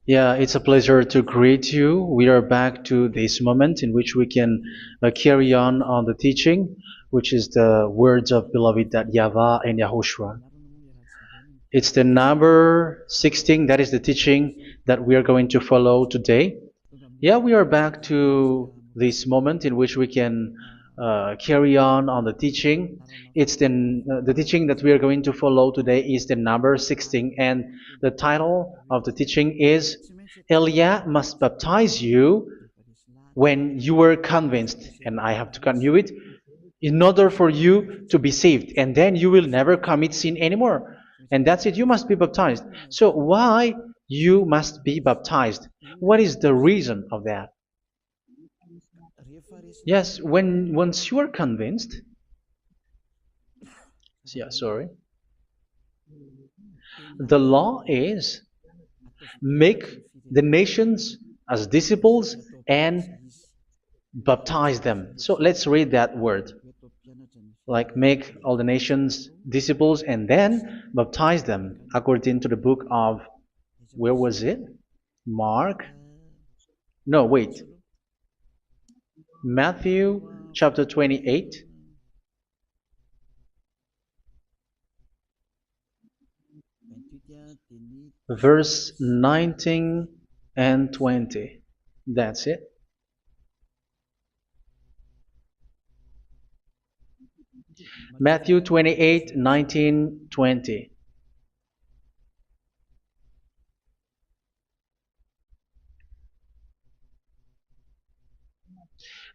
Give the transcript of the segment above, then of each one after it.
Yeah, it's a pleasure to greet you. We are back to this moment in which we can carry on the teaching, which is the words of beloved that YAHVAH and YAHOSHUA. It's the number 16, that is the teaching that we are going to follow today. Yeah, we are back to this moment in which we can carry on the teaching. It's the teaching that we are going to follow today is the number 16, and the title of the teaching is Elia must baptize you when you were convinced, and I have to continue it, in order for you to be saved, and then you will never commit sin anymore. And that's it, you must be baptized. So why you must be baptized? What is the reason of that? Yes, once you are convinced, yeah, sorry, the law is make the nations as disciples and baptize them. So let's read that word. Like make all the nations disciples and then baptize them according to the book of, where was it? Mark? No, wait. Matthew chapter 28. Verse 19 and 20. That's it. Matthew 28, 19, 20.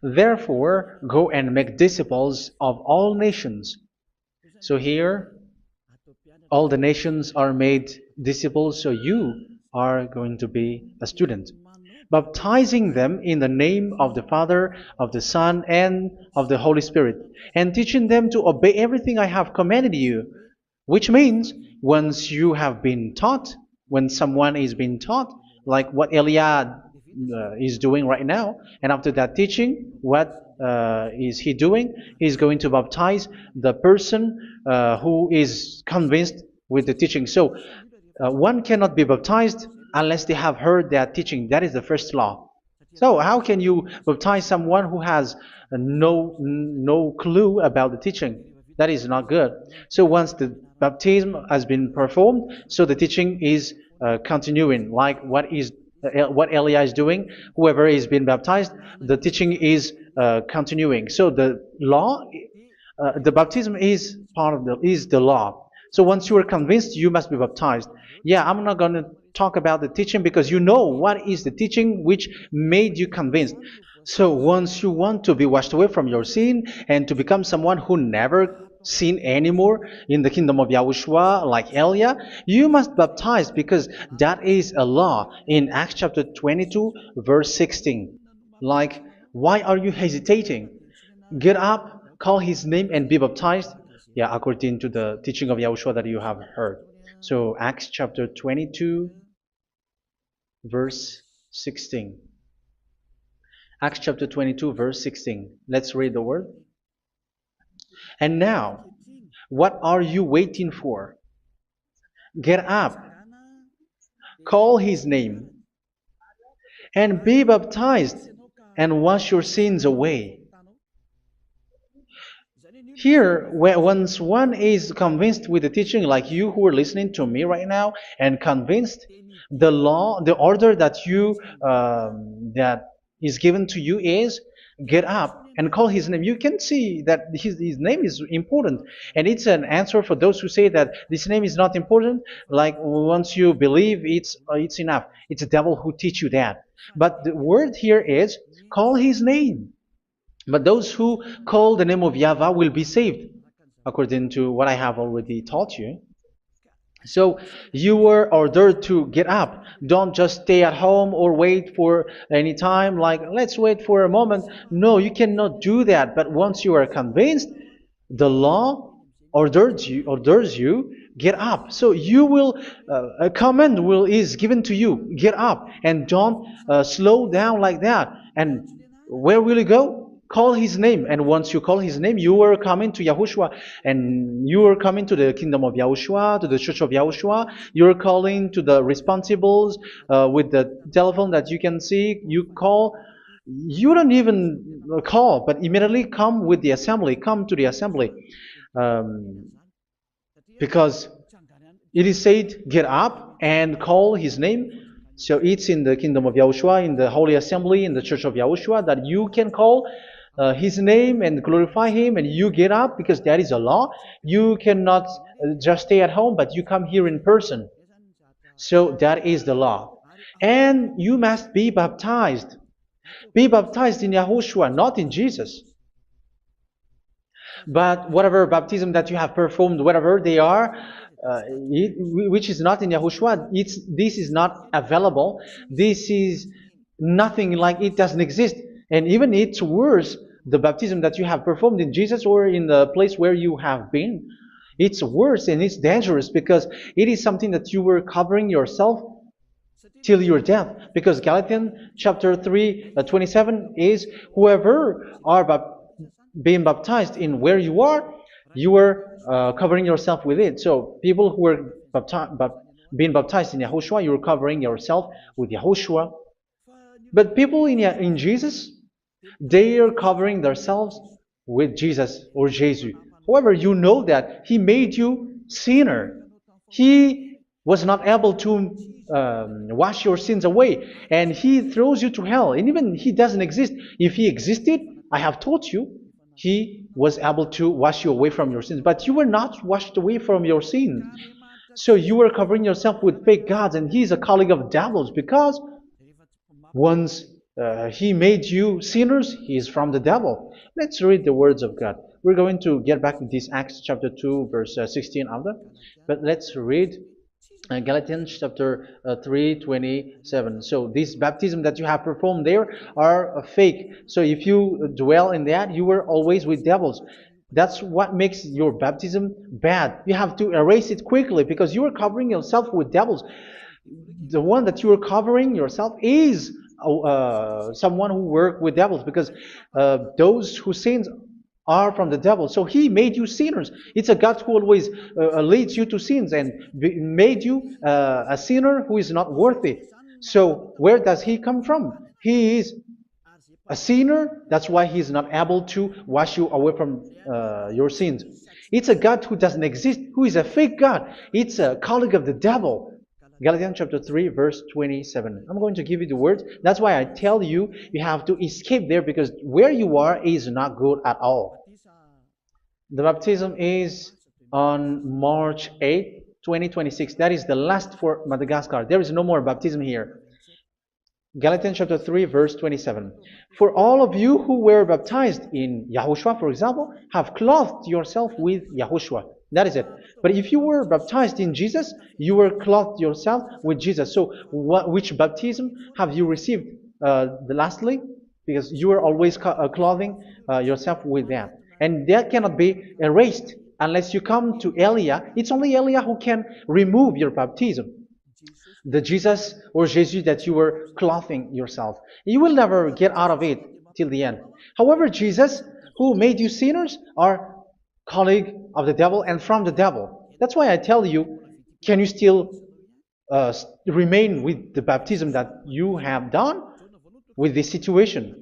Therefore, go and make disciples of all nations. So here, all the nations are made disciples, so you are going to be a student. Baptizing them in the name of the Father, of the Son, and of the Holy Spirit, and teaching them to obey everything I have commanded you. Which means, once you have been taught, when someone is being taught, like what Elia is doing right now, and after that teaching, what is he doing? He's going to baptize the person who is convinced with the teaching. So one cannot be baptized unless they have heard that teaching. That is the first law. So how can you baptize someone who has no clue about the teaching? That is not good. So once the baptism has been performed, so the teaching is continuing, like what Elia is doing. Whoever is being baptized, the teaching is continuing. So the law, the baptism is part of the law. So once you are convinced, you must be baptized. Yeah, I'm not going to talk about the teaching because you know what is the teaching which made you convinced. So once you want to be washed away from your sin and to become someone who never sin anymore in the kingdom of Yahushua, like Elia, you must baptize because that is a law in Acts chapter 22, verse 16. Like, why are you hesitating? Get up, call his name, and be baptized. Yeah, according to the teaching of Yahushua that you have heard. So Acts chapter 22, verse 16. Acts chapter 22, verse 16. Let's read the word. And now, what are you waiting for? Get up, call his name, and be baptized, and wash your sins away. Here, once one is convinced with the teaching, like you who are listening to me right now, and convinced, the law, the order that that is given to you is get up and call his name. You can see that his name is important, and it's an answer for those who say that this name is not important. Like once you believe, it's enough. It's the devil who teach you that. But the word here is call his name. But those who call the name of YAHVAH will be saved, according to what I have already taught you. So you were ordered to get up. Don't just stay at home or wait for any time, like let's wait for a moment. No, you cannot do that. But once you are convinced, the law orders you get up. So you will a command is given to you, get up, and don't slow down like that. And where will you go? Call his name, and once you call his name, you are coming to Yahushua, and you are coming to the kingdom of Yahushua, to the church of Yahushua. You're calling to the responsibles with the telephone that you can see. You call. You don't even call, but immediately come with the assembly. Come to the assembly, um, because it is said, "Get up and call his name." So it's in the kingdom of Yahushua, in the holy assembly, in the church of Yahushua, that you can call his name and glorify him, and you get up because that is a law. You cannot just stay at home, but you come here in person. So that is the law. And you must be baptized. Be baptized in Yahushua, not in Jesus. But whatever baptism that you have performed, whatever they are, which is not in Yahushua, this is not available. This is nothing, like it doesn't exist. And even it's worse, the baptism that you have performed in Jesus or in the place where you have been, it's worse and it's dangerous because it is something that you were covering yourself till your death. Because Galatians chapter 3, 27 is, whoever are being baptized in where you are covering yourself with it. So people who are being baptized in Yahushua, you're covering yourself with Yahushua. But people in Jesus, they are covering themselves with Jesus or Jesus. However, you know that he made you sinner. He was not able to wash your sins away, and he throws you to hell. And even he doesn't exist. If he existed, I have taught you, he was able to wash you away from your sins. But you were not washed away from your sins. So you were covering yourself with fake gods, and he's a colleague of devils because once he made you sinners, he is from the devil. Let's read the words of God. We're going to get back to this Acts chapter 2, verse 16 after. But let's read Galatians chapter 3, 27. So this baptism that you have performed there are fake. So if you dwell in that, you were always with devils. That's what makes your baptism bad. You have to erase it quickly because you are covering yourself with devils. The one that you are covering yourself is someone who works with devils, because those who sin are from the devil. So he made you sinners. It's a God who always leads you to sins and made you a sinner who is not worthy. So where does he come from? He is a sinner. That's why he is not able to wash you away from your sins. It's a God who doesn't exist, who is a fake God. It's a colleague of the devil. Galatians chapter 3, verse 27. I'm going to give you the words. That's why I tell you, you have to escape there, because where you are is not good at all. The baptism is on March 8, 2026. That is the last for Madagascar. There is no more baptism here. Galatians chapter 3, verse 27. For all of you who were baptized in Yahushua, for example, have clothed yourself with Yahushua. That is it. But if you were baptized in Jesus, you were clothed yourself with Jesus. So which baptism have you received lastly? Because you are always clothing yourself with that. And that cannot be erased unless you come to Elia. It's only Elia who can remove your baptism. The Jesus or Jesus that you were clothing yourself. You will never get out of it till the end. However, Jesus, who made you sinners, are colleague of the devil and from the devil. That's why I tell you, can you still remain with the baptism that you have done with this situation?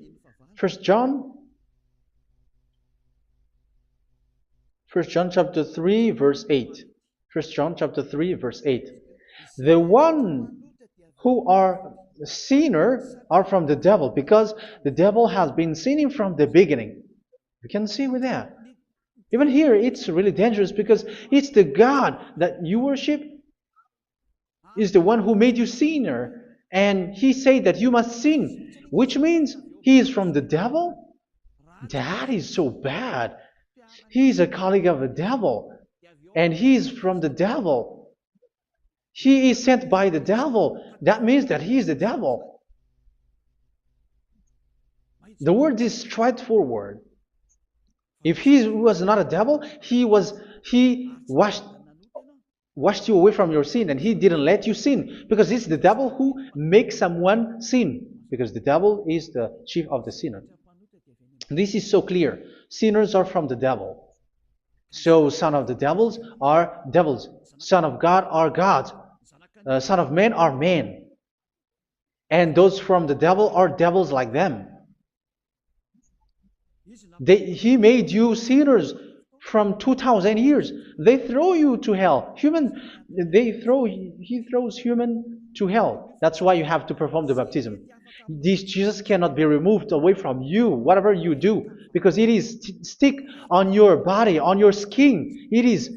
First John chapter 3, verse 8. First John chapter 3, verse 8. The one who are sinner are from the devil, because the devil has been sinning from the beginning. You can see with that. Even here, it's really dangerous because it's the God that you worship is the one who made you sinner. And he said that you must sin, which means he is from the devil. That is so bad. He is a colleague of the devil. And he is from the devil. He is sent by the devil. That means that he is the devil. The word is straightforward. If he was not a devil, he washed you away from your sin, and he didn't let you sin, because it's the devil who makes someone sin, because the devil is the chief of the sinner. This is so clear. Sinners are from the devil. So son of the devils are devils. Son of God are gods. Son of men are men. And those from the devil are devils like them. He made you sinners from 2,000 years. They throw you to hell. He throws human to hell. That's why you have to perform the baptism. This Jesus cannot be removed away from you, whatever you do, because it is stick on your body, on your skin. It is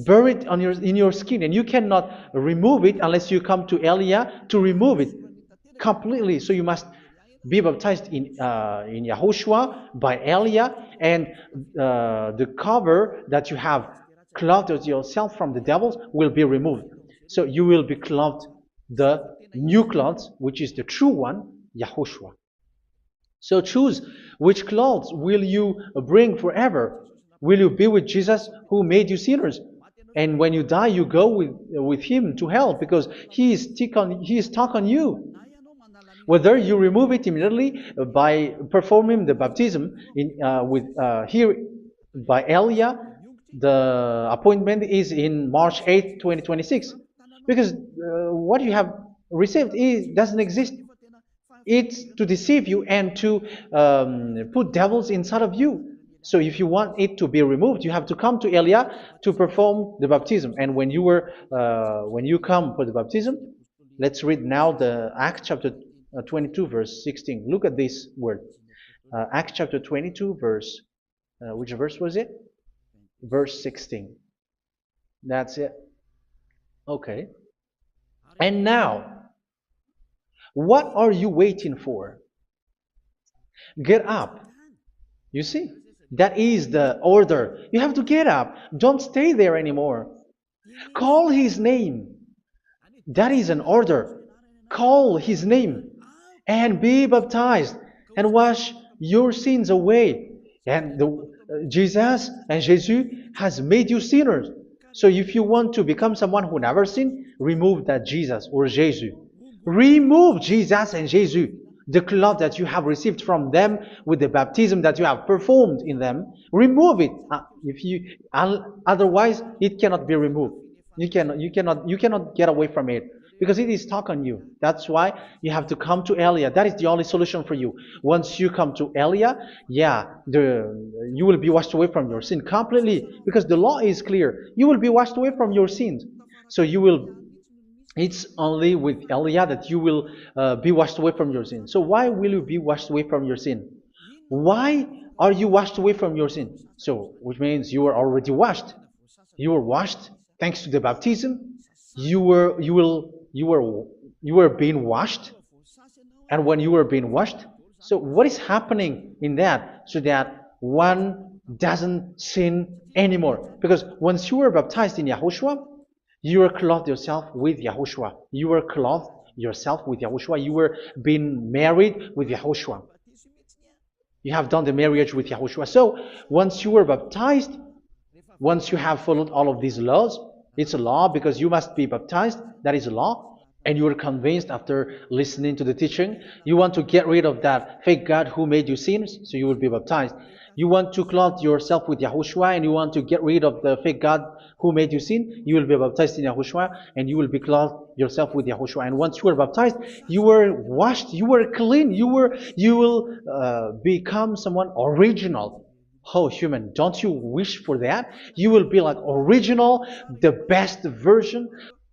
buried in your skin, and you cannot remove it unless you come to Elia to remove it completely. So you must be baptized in YAHOSHUA by Elia, and the cover that you have clothed yourself from the devils will be removed. So you will be clothed the new clothes, which is the true one, YAHOSHUA. So choose which clothes will you bring forever. Will you be with Jesus who made you sinners? And when you die, you go with him to hell because he is stuck on you. Whether you remove it immediately by performing the baptism here by Elia, the appointment is in March 8, 2026. Because what you have received doesn't exist. It's to deceive you and to put devils inside of you. So if you want it to be removed, you have to come to Elia to perform the baptism. And when you come for the baptism, let's read now the Acts chapter 22 verse 16. Look at this word. Acts chapter 22 verse, which verse was it? Verse 16. That's it. Okay. And now, what are you waiting for? Get up. You see, that is the order. You have to get up. Don't stay there anymore. Call his name. That is an order. Call his name and be baptized and wash your sins away. And Jesus has made you sinners. So if you want to become someone who never sinned, remove that Jesus or Jesus. Remove Jesus and Jesus, the cloth that you have received from them with the baptism that you have performed in them. Remove it. Otherwise, it cannot be removed. You cannot get away from it because it is stuck on you. That's why you have to come to Elia. That is the only solution for you. Once you come to Elia, you will be washed away from your sin completely because the law is clear. You will be washed away from your sins. So it's only with Elia that you will be washed away from your sin. So why will you be washed away from your sin? Why are you washed away from your sin? So, which means you are already washed. You were washed thanks to the baptism. You were being washed. And when you were being washed, so what is happening in that? So that one doesn't sin anymore. Because once you were baptized in YAHOSHUA, you were clothed yourself with YAHOSHUA. You were clothed yourself with YAHOSHUA. You were being married with YAHOSHUA. You have done the marriage with YAHOSHUA. So once you were baptized, once you have followed all of these laws, it's a law because you must be baptized. That is a law. And you are convinced after listening to the teaching, you want to get rid of that fake God who made you sinners, so you will be baptized. You want to clothe yourself with YAHOSHUA and you want to get rid of the fake God who made you sin, you will be baptized in YAHOSHUA and you will be clothed yourself with YAHOSHUA. And once you are baptized, you were washed, you were clean, you will become someone original. Oh, human, don't you wish for that? You will be like original, the best version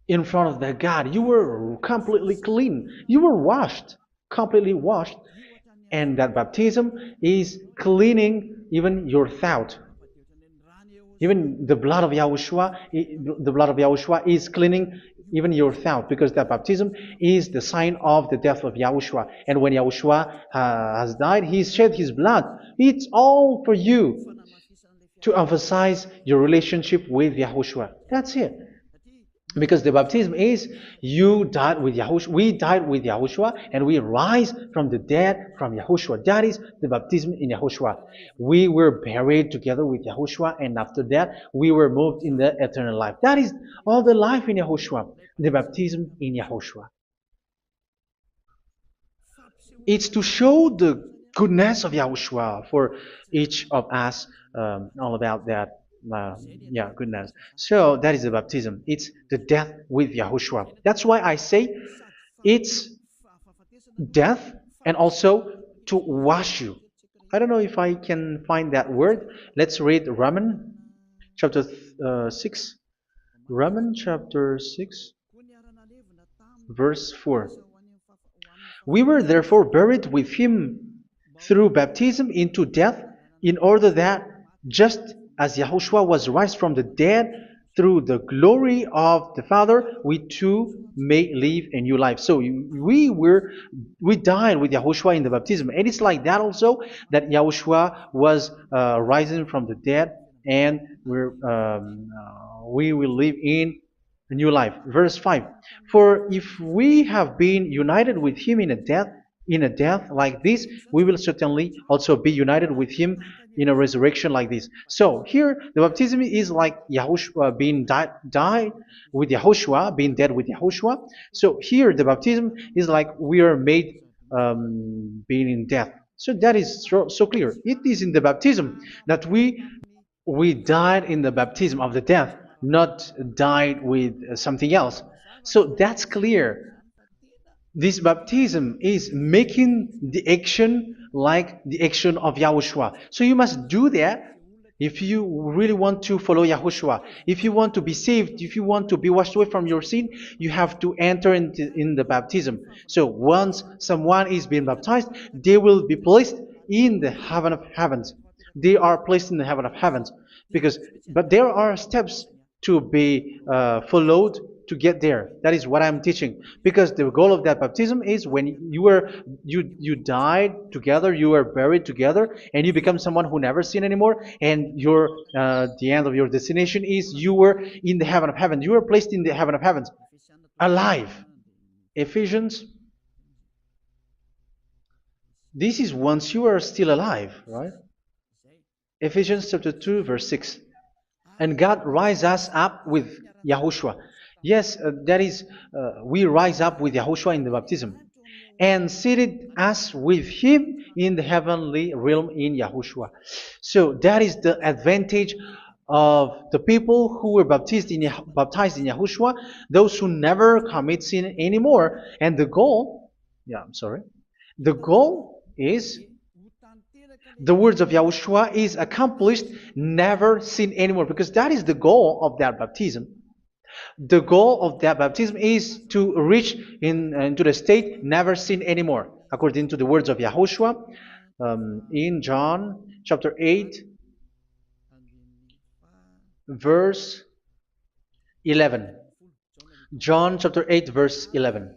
in front of the God. You were completely clean. You were washed, completely washed. And that baptism is cleaning even your thought. Even the blood of YAHOSHUA is cleaning even your thought, because that baptism is the sign of the death of YAHOSHUA. And when YAHOSHUA has died, he shed his blood. It's all for you to emphasize your relationship with YAHOSHUA. That's it. Because the baptism is you died with YAHOSHUA, we died with YAHOSHUA, and we rise from the dead from YAHOSHUA. That is the baptism in YAHOSHUA. We were buried together with YAHOSHUA, and after that we were moved in the eternal life. That is all the life in YAHOSHUA, the baptism in YAHOSHUA. It's to show goodness of Yahushua for each of us, all about that. Yeah, goodness. So that is the baptism. It's the death with Yahushua. That's why I say it's death and also to wash you. I don't know if I can find that word. Let's read Romans chapter 6. Romans chapter 6, verse 4. We were therefore buried with him through baptism into death, in order that, just as Yahushua was raised from the dead through the glory of the Father, we too may live a new life. So we died with Yahushua in the baptism, and it's like that also that Yahushua was rising from the dead, and we will live in a new life. Verse 5. For if we have been united with him in a death like this, we will certainly also be united with him in a resurrection like this. So here the baptism is like Yahushua being died with Yahushua, being dead with Yahushua. So here the baptism is like we are made being in death. So that is so clear. It is in the baptism that we died in the baptism of the death, not died with something else. So that's clear. This baptism is making the action like the action of Yahushua. So you must do that if you really want to follow Yahushua. If you want to be saved, if you want to be washed away from your sin, you have to enter in the baptism. So once someone is being baptized, they will be placed in the heaven of heavens. They are placed in the heaven of heavens, but there are steps to be followed to get there. That is what I'm teaching, because the goal of that baptism is when you died together, you were buried together, and you become someone who never sin anymore, and the end of your destination is you were in the heaven of heaven. You were placed in the heaven of heavens, alive. Ephesians. This is once you are still alive, right? Ephesians chapter 2, verse 6. And God rise us up with Yahushua. Yes, that is, we rise up with Yahushua in the baptism. And seated us with him in the heavenly realm in Yahushua. So that is the advantage of the people who were baptized in Yahushua, those who never commit sin anymore. And the goal, the goal is the words of Yahushua is accomplished, never sin anymore, because that is the goal of that baptism. The goal of that baptism is to reach into the state never sin anymore, according to the words of Yahushua in John chapter 8, verse 11. John chapter 8, verse 11.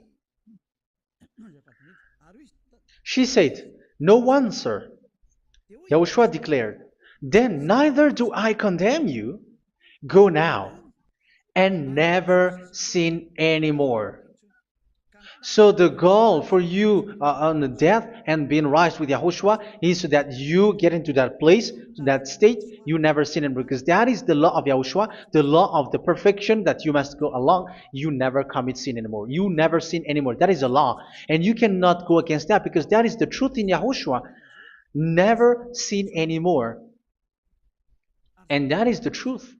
She said, "No one, sir." Yahushua declared, "Then neither do I condemn you. Go now and never sin anymore." So the goal for you on the death and being raised with Yahushua is so that you get into that place, that state, you never sin anymore. Because that is the law of Yahushua, the law of the perfection that you must go along. You never commit sin anymore. You never sin anymore. That is a law. And you cannot go against that, because that is the truth in Yahushua. Never sin anymore. And that is the truth.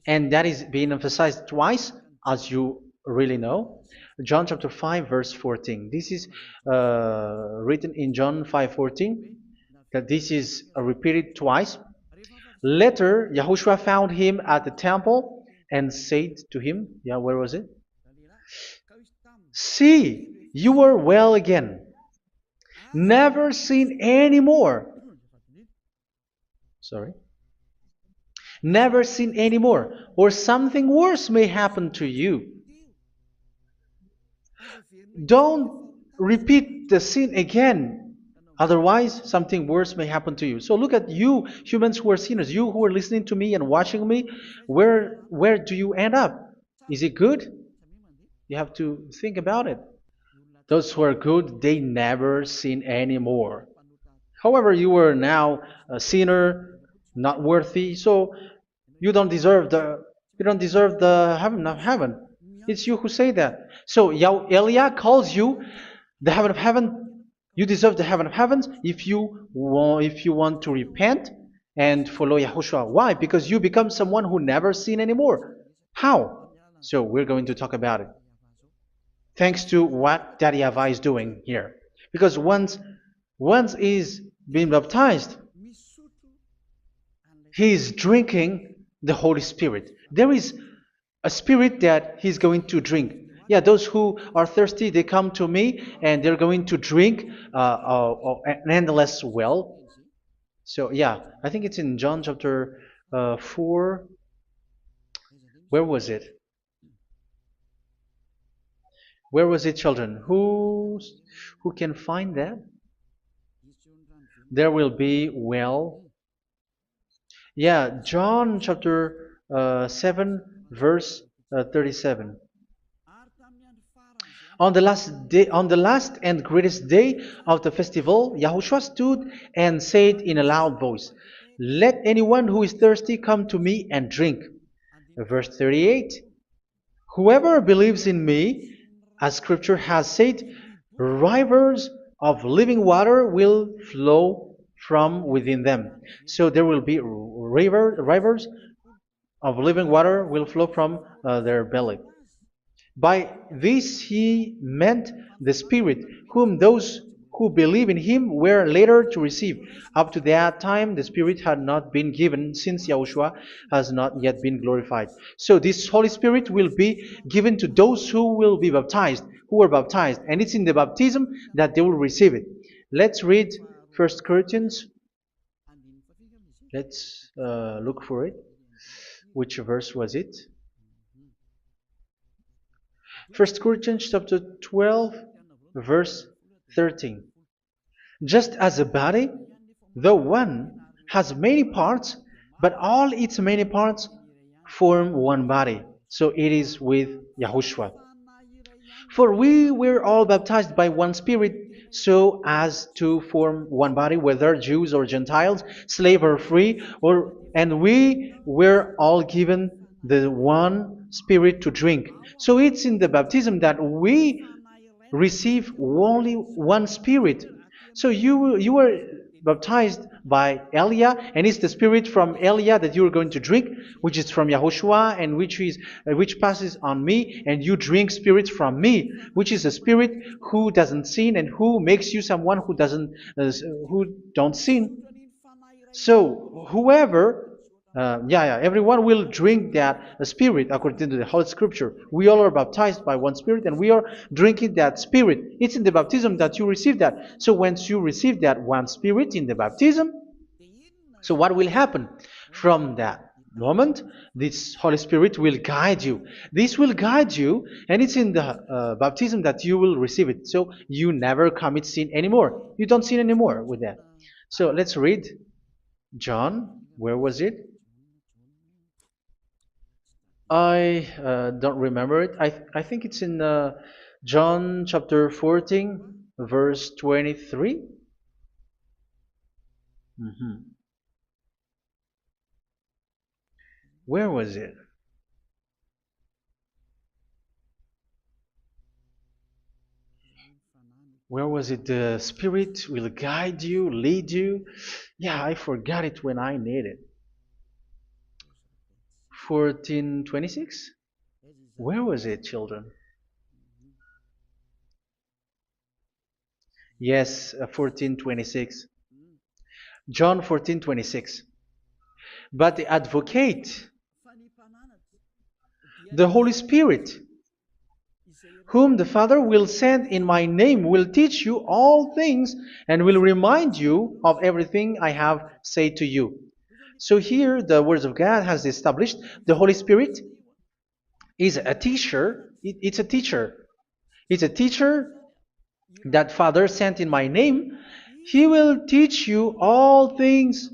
And that is being emphasized twice, as you really know. John chapter 5, verse 14. This is written in John 5:14, that this is repeated twice. Later, Yahushua found him at the temple and said to him, where was it? "See, you are well again. Never sin anymore." Never sin anymore, or something worse may happen to you. Don't repeat the sin again. Otherwise, something worse may happen to you. So look at you, humans who are sinners, you who are listening to me and watching me. Where do you end up? Is it good? You have to think about it. Those who are good, they never sin anymore. However, you are now a sinner, not worthy, so you don't deserve the heaven of heaven. It's you who say that. So Eliah calls you the heaven of heaven You deserve the heaven of heavens if you want to repent and follow Yahushua. Why? Because you become someone who never sin anymore. How? So we're going to talk about it. Thanks to what Daddy YAHVAH is doing here. Because once he's been baptized, he is drinking the Holy Spirit. There is a spirit that he's going to drink. Yeah, those who are thirsty, they come to me and they're going to drink an endless well. So yeah, I think it's in John chapter 4. Where was it? Where was it, children? Who can find that? There will be well. Yeah, John chapter 7, verse 37. On the last and greatest day of the festival, Yahushua stood and said in a loud voice, "Let anyone who is thirsty come to me and drink." Verse 38, "Whoever believes in me, as scripture has said, rivers of living water will flow from within them." So there will be rivers of living water will flow from their belly. By this he meant the Spirit, whom those who believe in him were later to receive. Up to that time, the Spirit had not been given, since Yahushua has not yet been glorified. So this Holy Spirit will be given to those who will be baptized, who are baptized, and it's in the baptism that they will receive it. Let's read 1 Corinthians. Let's look for it. Which verse was it? 1 Corinthians chapter 12, verse 13. Just as a body, though one, has many parts, but all its many parts form one body. So it is with Yahushua. For we were all baptized by one Spirit, so as to form one body, whether Jews or Gentiles, slave or free, and we were all given the one Spirit to drink. So it's in the baptism that we receive only one Spirit. So you were baptized by Elia, and it's the Spirit from Elia that you are going to drink, which is from Yahushua, and which passes on me, and you drink Spirit from me, which is a Spirit who doesn't sin and who makes you someone who don't sin. So whoever everyone will drink that Spirit according to the Holy Scripture. We all are baptized by one Spirit, and we are drinking that Spirit. It's in the baptism that you receive that. So once you receive that one Spirit in the baptism, so what will happen? From that moment, this Holy Spirit will guide you. This will guide you, and it's in the baptism that you will receive it. So you never commit sin anymore. You don't sin anymore with that. So let's read John. Where was it? I don't remember it. I think it's in John chapter 14, verse 23. Where was it? Where was it? The Spirit will guide you, lead you. Yeah, I forgot it when I need it. 14:26? Where was it, children? Yes, 14:26. John 14:26. But the advocate, the Holy Spirit, whom the Father will send in my name, will teach you all things and will remind you of everything I have said to you. So here the words of God has established the Holy Spirit is a teacher. It's a teacher. It's a teacher that Father sent in my name. He will teach you all things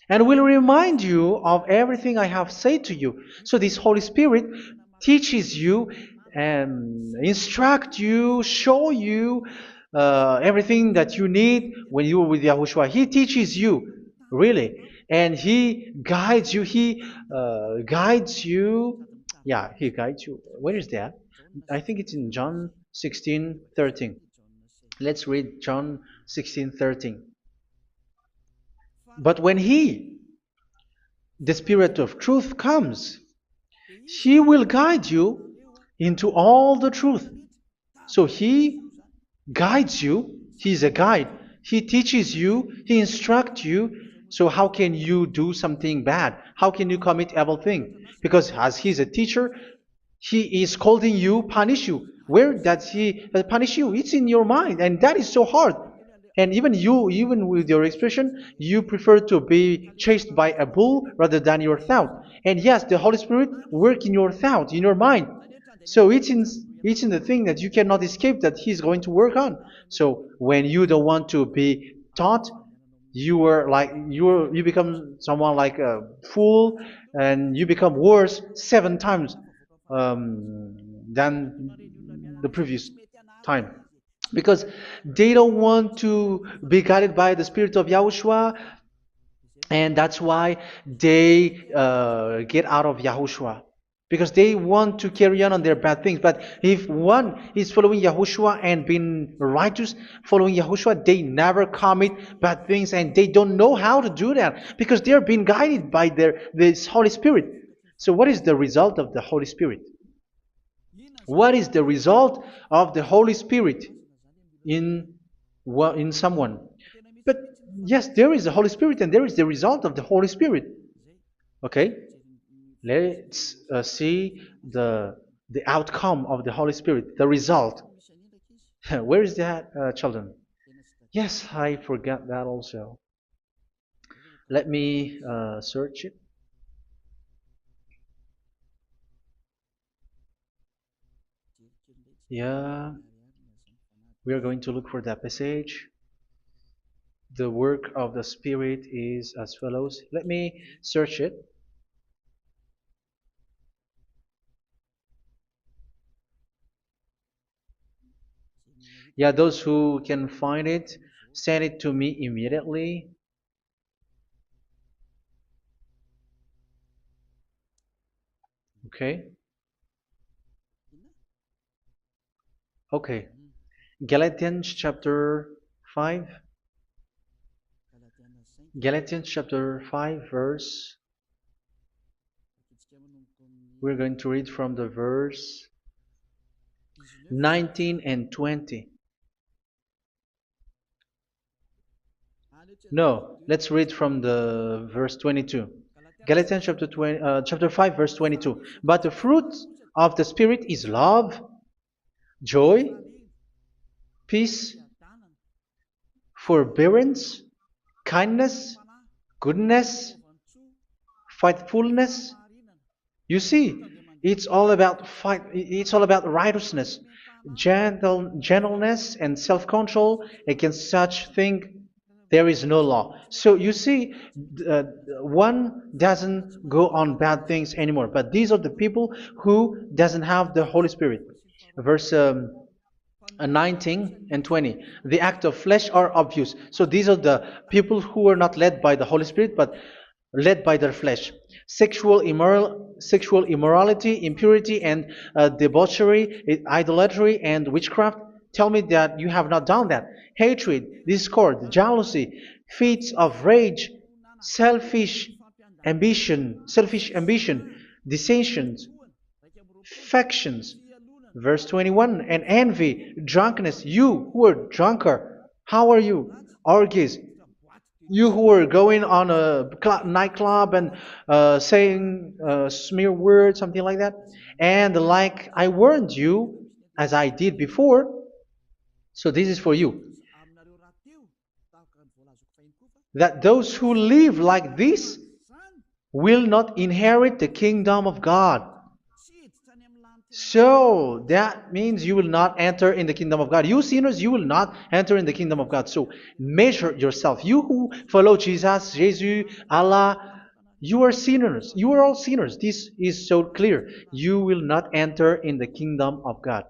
and will remind you of everything I have said to you. So this Holy Spirit teaches you and instruct you, show you everything that you need when you are with Yahushua. He teaches you, really, and He guides you. He guides you. Yeah, He guides you. Where is that? I think it's in John 16:13. Let's read John 16:13. But when He, the Spirit of truth, comes, He will guide you into all the truth. So He guides you. He's a guide. He teaches you. He instructs you. So how can you do something bad? How can you commit evil thing? Because as He's a teacher, He is scolding you, punish you. Where does He punish you? It's in your mind, and that is so hard. And even you, even with your expression, you prefer to be chased by a bull rather than your thought. And yes, the Holy Spirit work in your thought, in your mind. So it's in the thing that you cannot escape that He's going to work on. So when you don't want to be taught, you become someone like a fool, and you become worse 7 times than the previous time, because they don't want to be guided by the Spirit of Yahushua, and that's why they get out of Yahushua, because they want to carry on their bad things. But if one is following Yahushua and being righteous, following Yahushua, they never commit bad things, and they don't know how to do that because they are being guided by this Holy Spirit. So what is the result of the Holy Spirit? What is the result of the Holy Spirit in someone? But yes, there is the Holy Spirit, and there is the result of the Holy Spirit. Okay, let's see the outcome of the Holy Spirit, the result. Where is that, children? Yes, I forgot that also. Let me search it. Yeah, we are going to look for that passage. The work of the Spirit is as follows. Let me search it. Yeah, those who can find it, send it to me immediately. Okay. Okay. Galatians chapter 5. Galatians chapter 5 verse. We're going to read from the verse 19 and 20. No, let's read from the verse 22. Galatians chapter 5 verse 22. But the fruit of the Spirit is love, joy, peace, forbearance, kindness, goodness, faithfulness. You see, it's all about fight. It's all about righteousness, gentleness, and self-control. Against such thing, there is no law. So you see, uh, one doesn't go on bad things anymore. But these are the people who doesn't have the Holy Spirit. Verse 19 and 20. The act of flesh are obvious. So these are the people who are not led by the Holy Spirit, but led by their flesh. Sexual immorality, impurity, and debauchery, idolatry, and witchcraft. Tell me that you have not done that. Hatred, discord, jealousy, fits of rage, selfish ambition, dissensions, factions. Verse 21, and envy, drunkenness. You who are drunkard, how are you? Orgies. You who are going on a nightclub and saying smear words, something like that. And like I warned you, as I did before, so this is for you. That those who live like this will not inherit the kingdom of God. So that means you will not enter in the kingdom of God. You sinners, you will not enter in the kingdom of God. So measure yourself. You who follow Jesus, Allah, you are sinners. You are all sinners. This is so clear. You will not enter in the kingdom of God.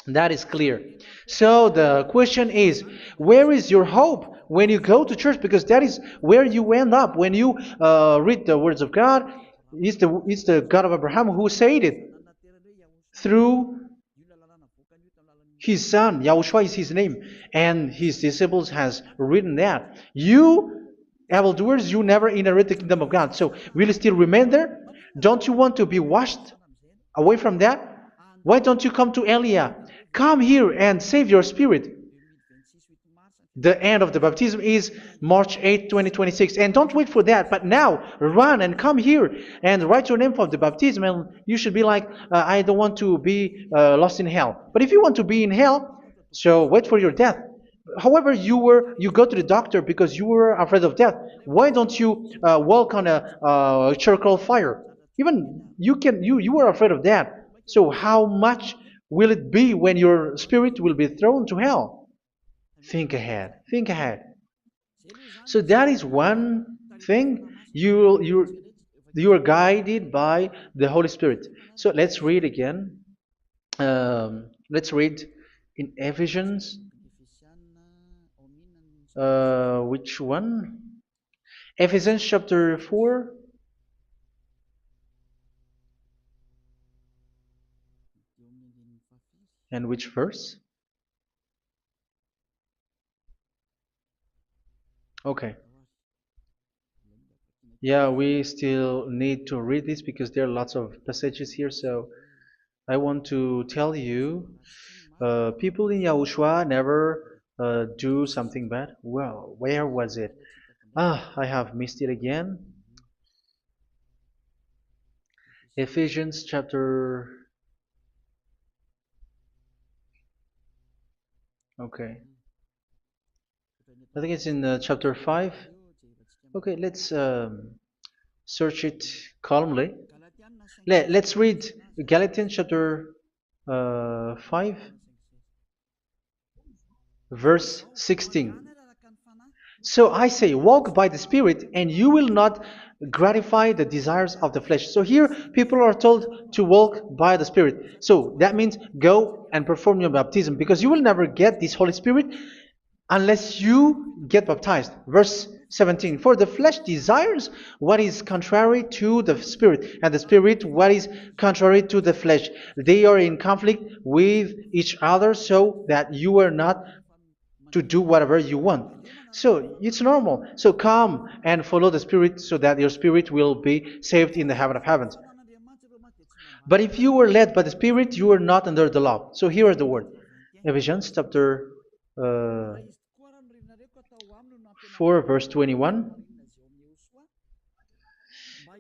That is clear. So the question is, where is your hope when you go to church? Because that is where you end up when you read the words of God. It's the God of Abraham who said it through His son, Yahushua is his name, and his disciples has written that. You evildoers, you never inherit the kingdom of God. So will you still remain there? Don't you want to be washed away from that? Why don't you come to Elia? Come here and save your spirit. The end of the baptism is March 8th, 2026. And don't wait for that, but now run and come here and write your name for the baptism. And you should be like, I don't want to be lost in hell. But if you want to be in hell, so wait for your death. However, you go to the doctor because you were afraid of death. Why don't you walk on a charcoal fire? Even you were afraid of that. So how much will it be when your spirit will be thrown to hell? Think ahead. Think ahead. So that is one thing. You are guided by the Holy Spirit. So let's read again. Let's read in Ephesians. Which one? Ephesians chapter 4. And which verse? Okay. Yeah, we still need to read this because there are lots of passages here. So I want to tell you, people in Yahushua never do something bad. Well, where was it? I have missed it again. Ephesians chapter. Okay. I think it's in chapter 5. Okay, let's search it calmly. Let's read Galatians chapter 5, verse 16. So I say, walk by the Spirit, and you will not gratify the desires of the flesh. So here, people are told to walk by the Spirit. So that means go and perform your baptism, because you will never get this Holy Spirit unless you get baptized. Verse 17. For the flesh desires what is contrary to the Spirit, and the Spirit what is contrary to the flesh. They are in conflict with each other, so that you are not to do whatever you want. So it's normal. So come and follow the Spirit so that your spirit will be saved in the heaven of heavens. But if you were led by the Spirit, you are not under the law. So here is the word. Ephesians chapter 4 verse 21.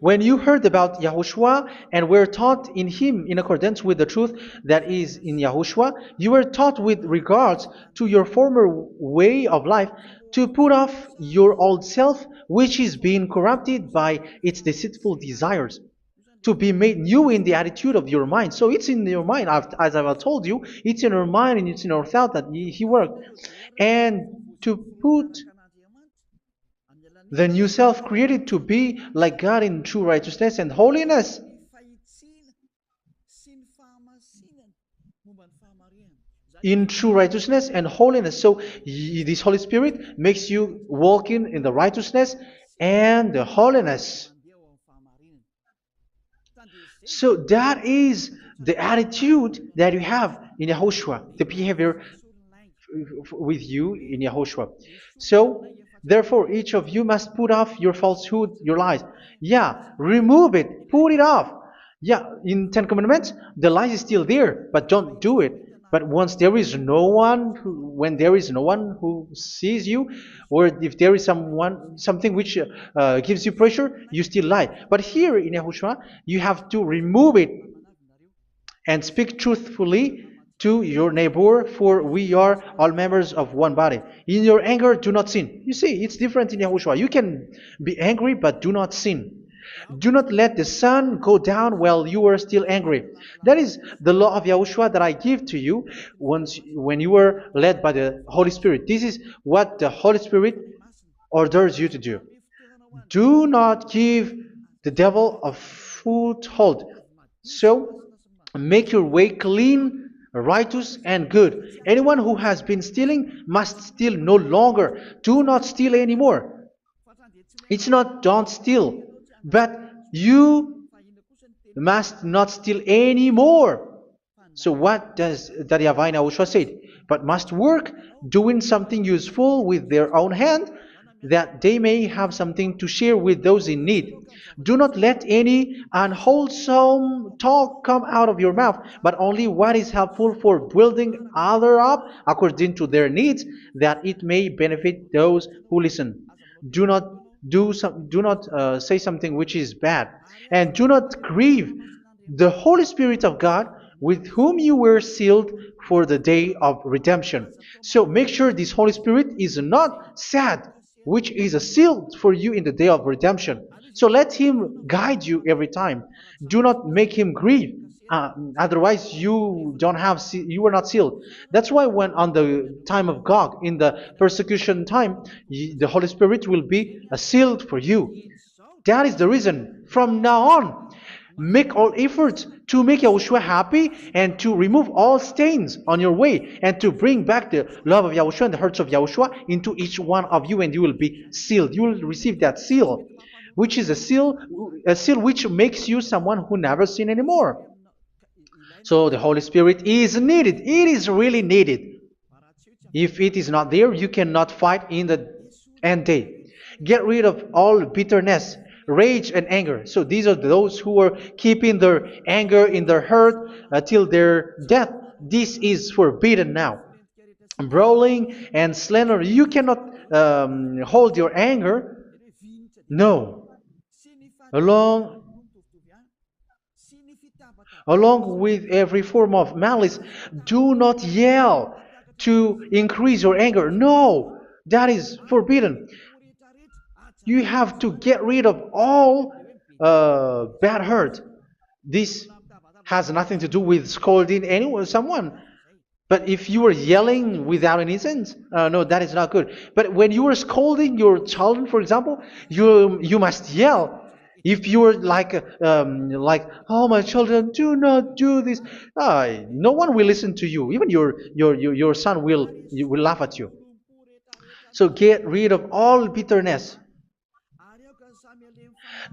When you heard about Yahushua and were taught in him in accordance with the truth that is in Yahushua, you were taught with regards to your former way of life to put off your old self, which is being corrupted by its deceitful desires, to be made new in the attitude of your mind. So it's in your mind, as I've told you, it's in your mind and it's in your thought that he worked. And to put the new self created to be like God in true righteousness and holiness. In true righteousness and holiness. So this Holy Spirit makes you walk in the righteousness and the holiness. So that is the attitude that you have in Yahushua, the behavior with you in Yahushua. So therefore, each of you must put off your falsehood, your lies. Yeah, remove it, put it off. Yeah, in Ten Commandments, the lies is still there, but don't do it. But once there is no one, when there is no one who sees you, or if there is something which gives you pressure, you still lie. But here in Yahushua, you have to remove it and speak truthfully to your neighbor, for we are all members of one body. In your anger, do not sin. You see, it's different in Yahushua. You can be angry, but do not sin. Do not let the sun go down while you are still angry. That is the law of Yahushua that I give to you when you were led by the Holy Spirit. This is what the Holy Spirit orders you to do. Do not give the devil a foothold. So, make your way clean, righteous, and good. Anyone who has been stealing must steal no longer. Do not steal anymore. It's not don't steal, but you must not steal anymore. So what does Daddy Yahweh Yahushua said? But must work doing something useful with their own hand, that they may have something to share with those in need. Do not let any unwholesome talk come out of your mouth, but only what is helpful for building others up according to their needs, that it may benefit those who listen. Do not do not say something which is bad, and do not grieve the Holy Spirit of God, with whom you were sealed for the day of redemption. So make sure this Holy Spirit is not sad, which is a seal for you in the day of redemption. So let him guide you every time. Do not make him grieve. Otherwise, you don't have you were not sealed. That's why when on the time of God, in the persecution time, the Holy Spirit will be a sealed for you. That is the reason. From now on, make all efforts to make Yahushua happy and to remove all stains on your way and to bring back the love of Yahushua and the hearts of Yahushua into each one of you, and you will be sealed. You will receive that seal, which is a seal which makes you someone who never sin anymore. So the Holy Spirit is needed. It is really needed. If it is not there, you cannot fight in the end day. Get rid of all bitterness, rage, and anger. So these are those who are keeping their anger in their heart till their death. This is forbidden now. Brawling and slander. You cannot hold your anger. No. Along Along with every form of malice, do not yell to increase your anger. No, that is forbidden. You have to get rid of all bad hurt. This has nothing to do with scolding anyone, someone. But if you are yelling without any sense, no, that is not good. But when you are scolding your children, for example, you must yell. If you are like, oh my children, do not do this, no one will listen to you. Even your son will laugh at you. So get rid of all bitterness.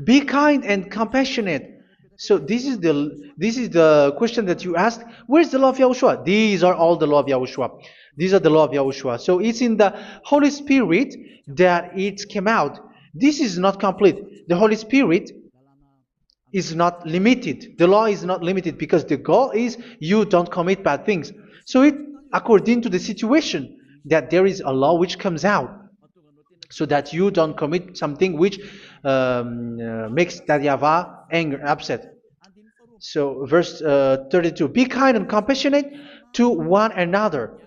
Be kind and compassionate. So this is the question that you asked. Where's the law of Yahushua? These are all the law of Yahushua. These are the law of Yahushua. So it's in the Holy Spirit that it came out. This is not complete. The Holy Spirit is not limited. The law is not limited because the goal is you don't commit bad things. So it according to the situation that there is a law which comes out, so that you don't commit something which makes that YAHVAH anger, upset. So verse 32, be kind and compassionate to one another.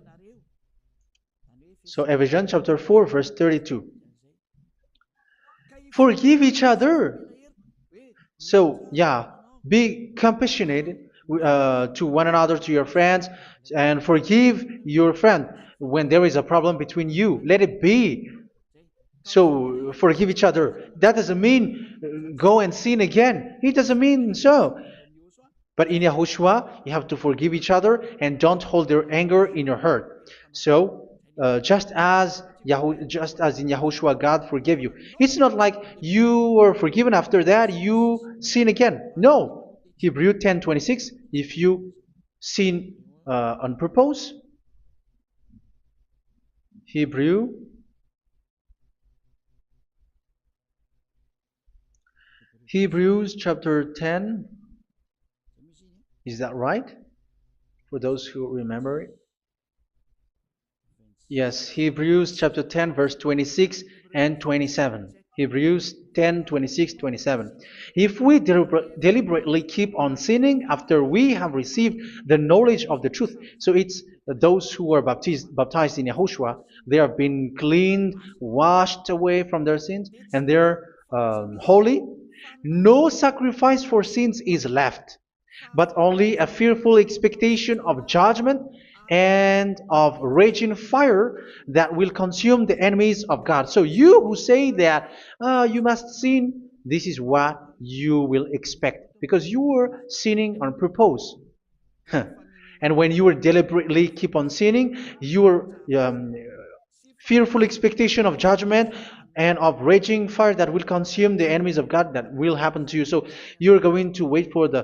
So Ephesians chapter 4 verse 32. Forgive each other. So yeah, be compassionate to one another, to your friends, and forgive your friend when there is a problem between you. Let it be. So forgive each other. That doesn't mean go and sin again. It doesn't mean so. But in Yahushua, you have to forgive each other and don't hold your anger in your heart. So just as in Yahushua, God forgave you. It's not like you were forgiven after that you sin again. No. Hebrew 10:26. If you sin on purpose, Hebrews chapter 10. Is that right? For those who remember it? Yes, Hebrews chapter 10, verse 26 and 27. Hebrews 10, 26, 27. If we deliberately keep on sinning after we have received the knowledge of the truth, so it's those who are baptized in Yahushua, they have been cleaned, washed away from their sins, and they're holy. No sacrifice for sins is left, but only a fearful expectation of judgment and of raging fire that will consume the enemies of God. So you who say that you must sin, this is what you will expect, because you were sinning on purpose. And when you deliberately keep on sinning, your fearful expectation of judgment and of raging fire that will consume the enemies of God that will happen to you. So you're going to wait for the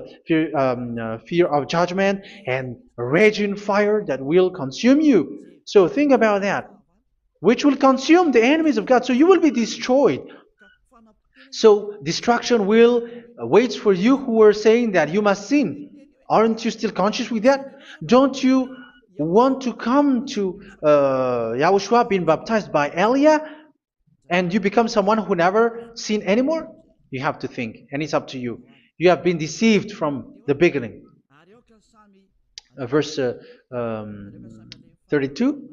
fear of judgment and raging fire that will consume you. So think about that, which will consume the enemies of God. So you will be destroyed. So destruction will wait for you who are saying that you must sin. Aren't you still conscious with that? Don't you want to come to Yahushua being baptized by Elia and you become someone who never sinned anymore? You have to think, and it's up to you. You have been deceived from the beginning. Verse 32.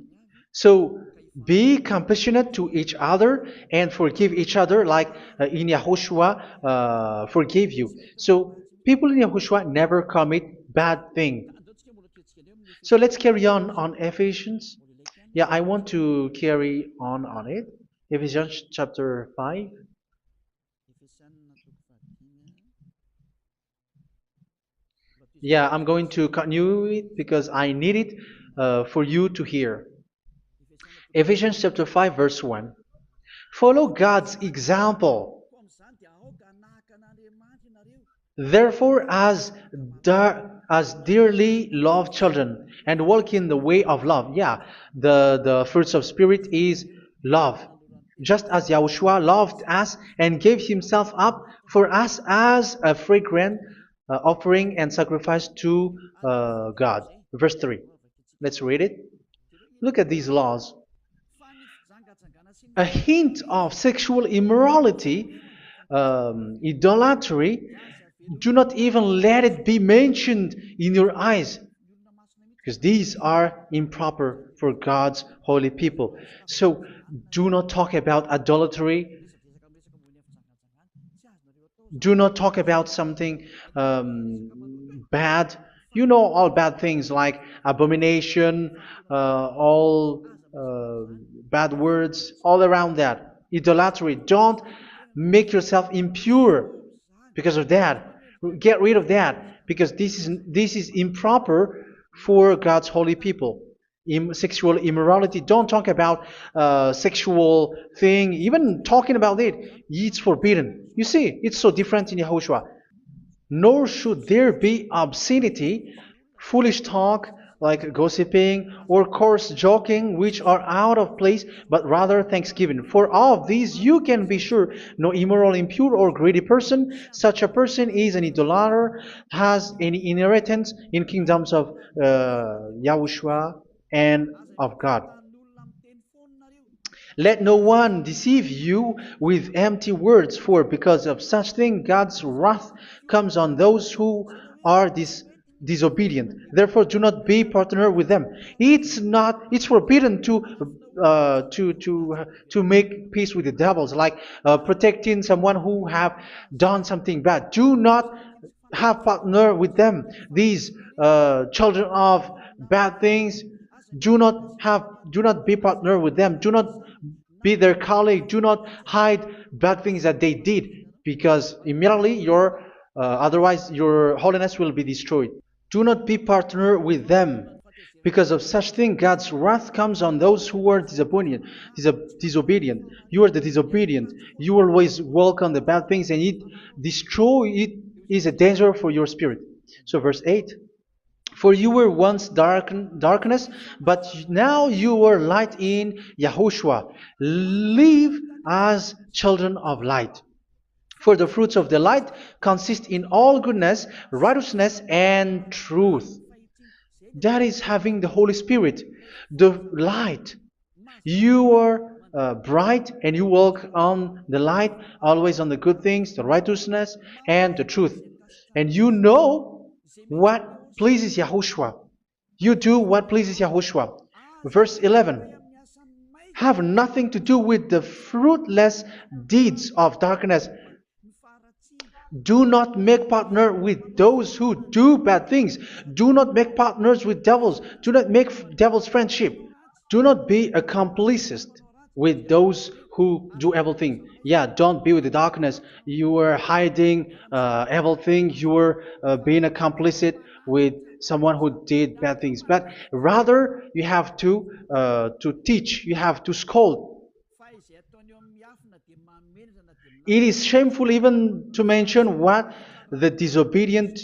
So be compassionate to each other and forgive each other like in Yahushua forgave you. So people in Yahushua never commit bad thing. So let's carry on Ephesians. Yeah, I want to carry on it. Ephesians chapter 5. Yeah, I'm going to continue it because I need it for you to hear. Ephesians chapter 5 verse 1. Follow God's example. Therefore, as dearly loved children, and walk in the way of love. Yeah, the fruits of spirit is love. Just as Yahushua loved us and gave himself up for us as a fragrant offering and sacrifice to God. Verse 3. Let's read it. Look at these laws. A hint of sexual immorality, idolatry, do not even let it be mentioned in your eyes, because these are improper for God's holy people. So do not talk about idolatry. Do not talk about something bad. You know all bad things like abomination, all bad words, all around that. Idolatry. Don't make yourself impure because of that. Get rid of that because this is improper for God's holy people. Sexual immorality. Don't talk about sexual thing. Even talking about it's forbidden. You see, it's so different in Yahushua. Nor should there be obscenity, foolish talk like gossiping or coarse joking, which are out of place, but rather thanksgiving. For of these you can be sure: no immoral, impure, or greedy person, such a person is an idolater, has any inheritance in kingdoms of Yahushua and of God. Let no one deceive you with empty words, for because of such thing God's wrath comes on those who are disobedient. Therefore, do not be partner with them. It's forbidden to make peace with the devils, like protecting someone who have done something bad. Do not have partner with them. These children of bad things, do not be partner with them. Do not be their colleague. Do not hide bad things that they did, because immediately otherwise your holiness will be destroyed. Do not be partner with them. Because of such thing, God's wrath comes on those who are disobedient. Disobedient. You are the disobedient. You always walk on the bad things, and it is a danger for your spirit. So verse 8. For you were once darkness, but now you are light in Yahushua. Live as children of light. For the fruits of the light consist in all goodness, righteousness, and truth. That is having the Holy Spirit, the light. You are bright and you walk on the light, always on the good things, the righteousness, and the truth. And you know what pleases Yahushua. You do what pleases Yahushua. Verse 11. Have nothing to do with the fruitless deeds of darkness. Do not make partner with those who do bad things. Do not make partners with devils. Do not make devils friendship. Do not be accomplices with those who do evil things. Yeah, don't be with the darkness. You are hiding evil things. You are being complicit with someone who did bad things. But rather, you have to teach. You have to scold. It is shameful even to mention what the disobedient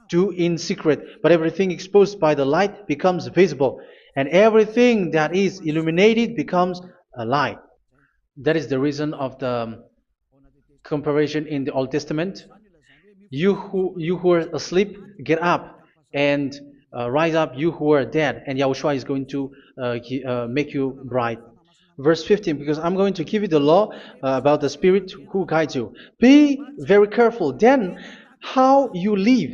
do in secret, but everything exposed by the light becomes visible, and everything that is illuminated becomes a light. That is the reason of the comparison in the Old Testament. You who are asleep, get up and rise up, you who are dead, and Yahushua is going to make you bright. Verse 15, because I'm going to give you the law about the Spirit who guides you. Be very careful then how you live,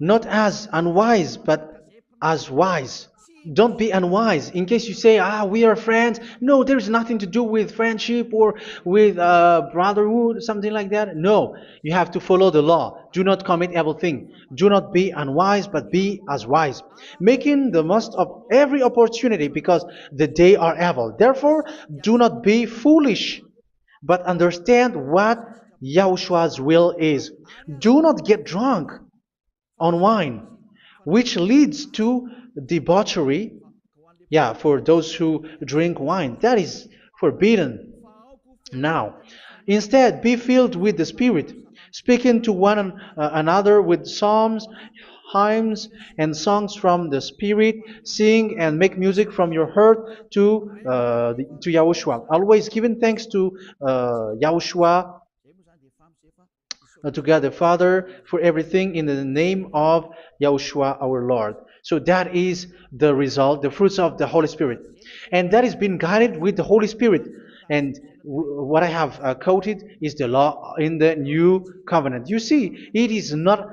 not as unwise, but as wise. Don't be unwise. In case you say, we are friends. No, there is nothing to do with friendship or with brotherhood, something like that. No, you have to follow the law. Do not commit evil thing. Do not be unwise, but be as wise, making the most of every opportunity, because the day are evil. Therefore, do not be foolish, but understand what Yahushua's will is. Do not get drunk on wine, which leads to debauchery. Yeah, for those who drink wine, that is forbidden now. Instead, be filled with the Spirit, speaking to one another with psalms, hymns, and songs from the Spirit. Sing and make music from your heart to Yahushua, always giving thanks to Yahushua, to God the Father, for everything in the name of Yahushua our Lord. So that is the result, the fruits of the Holy Spirit. And that is being guided with the Holy Spirit. And what I have quoted is the law in the new covenant. You see, it is not,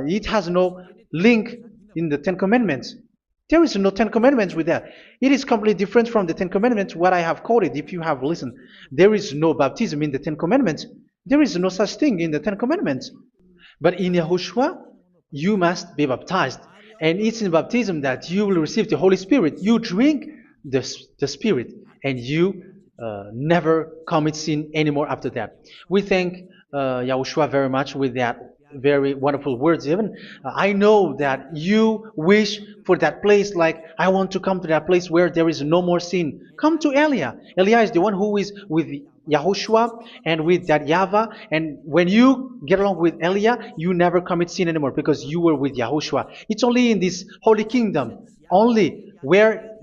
it has no link in the Ten Commandments. There is no Ten Commandments with that. It is completely different from the Ten Commandments, what I have quoted, if you have listened. There is no baptism in the Ten Commandments. There is no such thing in the Ten Commandments. But in Yahushua, you must be baptized. And it's in baptism that you will receive the Holy Spirit. You drink the Spirit, and you never commit sin anymore after that. We thank Yahushua very much with that very wonderful words. Even I know that you wish for that place, like, I want to come to that place where there is no more sin. Come to Elia. Elia is the one who is with Yahushua and with that YAHVAH. And when you get along with Elia, you never commit sin anymore, because you were with Yahushua. It's only in this holy kingdom, only where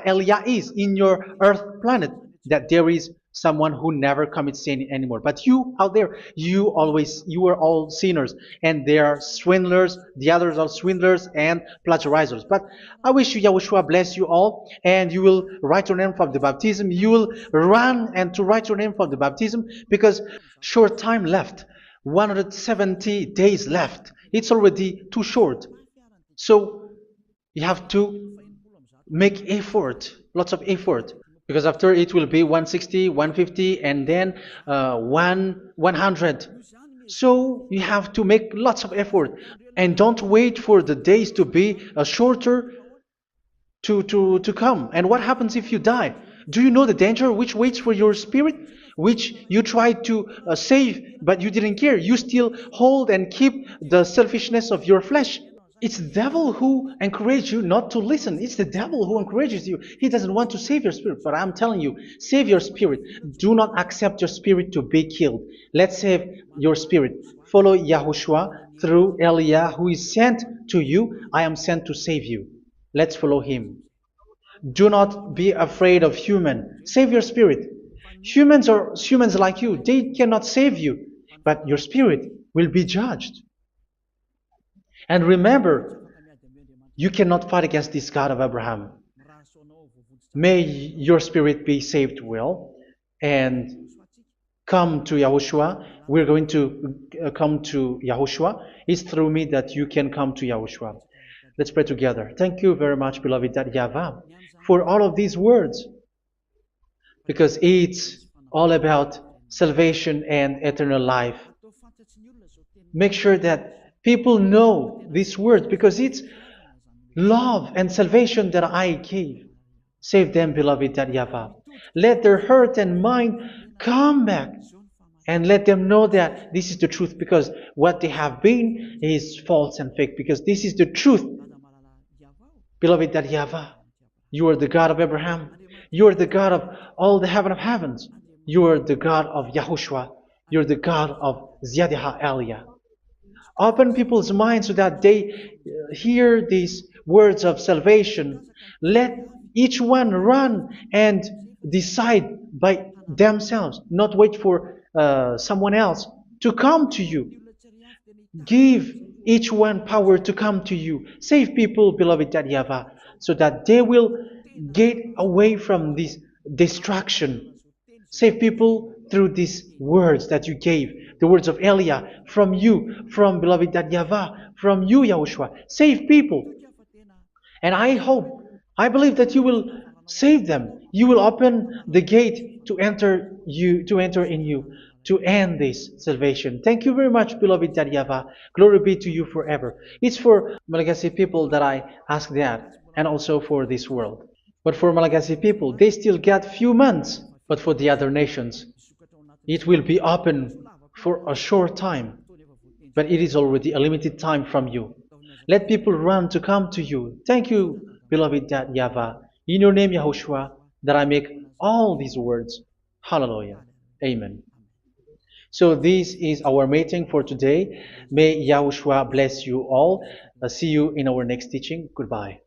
Elia is, in your earth planet, that there is someone who never commits sin anymore. But you out there, you are all sinners, and they are swindlers. The others are swindlers and plagiarizers. But I wish you, Yahushua, bless you all, and you will write your name from the baptism. You will run and to write your name from the baptism, because short time left, 170 days left. It's already too short. So you have to make effort, lots of effort, because after it will be 160, 150, and then 100. So you have to make lots of effort, and don't wait for the days to be shorter to come. And what happens if you die? Do you know the danger which waits for your spirit, which you tried to save, but you didn't care? You still hold and keep the selfishness of your flesh. It's the devil who encourages you not to listen. It's the devil who encourages you. He doesn't want to save your spirit. But I'm telling you, save your spirit. Do not accept your spirit to be killed. Let's save your spirit. Follow Yahushua through Elia, who is sent to you. I am sent to save you. Let's follow him. Do not be afraid of human. Save your spirit. Humans are humans like you. They cannot save you. But your spirit will be judged. And remember, you cannot fight against this God of Abraham. May your spirit be saved well, and come to Yahushua. We're going to come to Yahushua. It's through me that you can come to Yahushua. Let's pray together. Thank you very much, beloved YAHVAH, for all of these words, because it's all about salvation and eternal life. Make sure that people know these words, because it's love and salvation that I gave. Save them, beloved YAHVAH. Let their heart and mind come back, and let them know that this is the truth, because what they have been is false and fake, because this is the truth. Beloved YAHVAH, you are the God of Abraham. You are the God of all the heaven of heavens. You are the God of YAHOSHUA. You're the God of Ziyadiha Aliyah. Open people's minds so that they hear these words of salvation. Let each one run and decide by themselves, not wait for someone else to come to you. Give each one power to come to you. Save people, beloved YAHVAH, so that they will get away from this distraction. Save people through these words that you gave, the words of Elia, from you, from beloved YAHVAH, from you, Yahushua. Save people. And I believe that you will save them. You will open the gate to enter in you, to end this salvation. Thank you very much, beloved YAHVAH. Glory be to you forever. It's for Malagasy people that I ask that, and also for this world. But for Malagasy people, they still get few months. But for the other nations, it will be open for a short time. But it is already a limited time from you. Let people run to come to you. Thank you, beloved YAHVAH. In your name, Yahushua, that I make all these words. Hallelujah. Amen. So this is our meeting for today. May Yahushua bless you all. See you in our next teaching. Goodbye.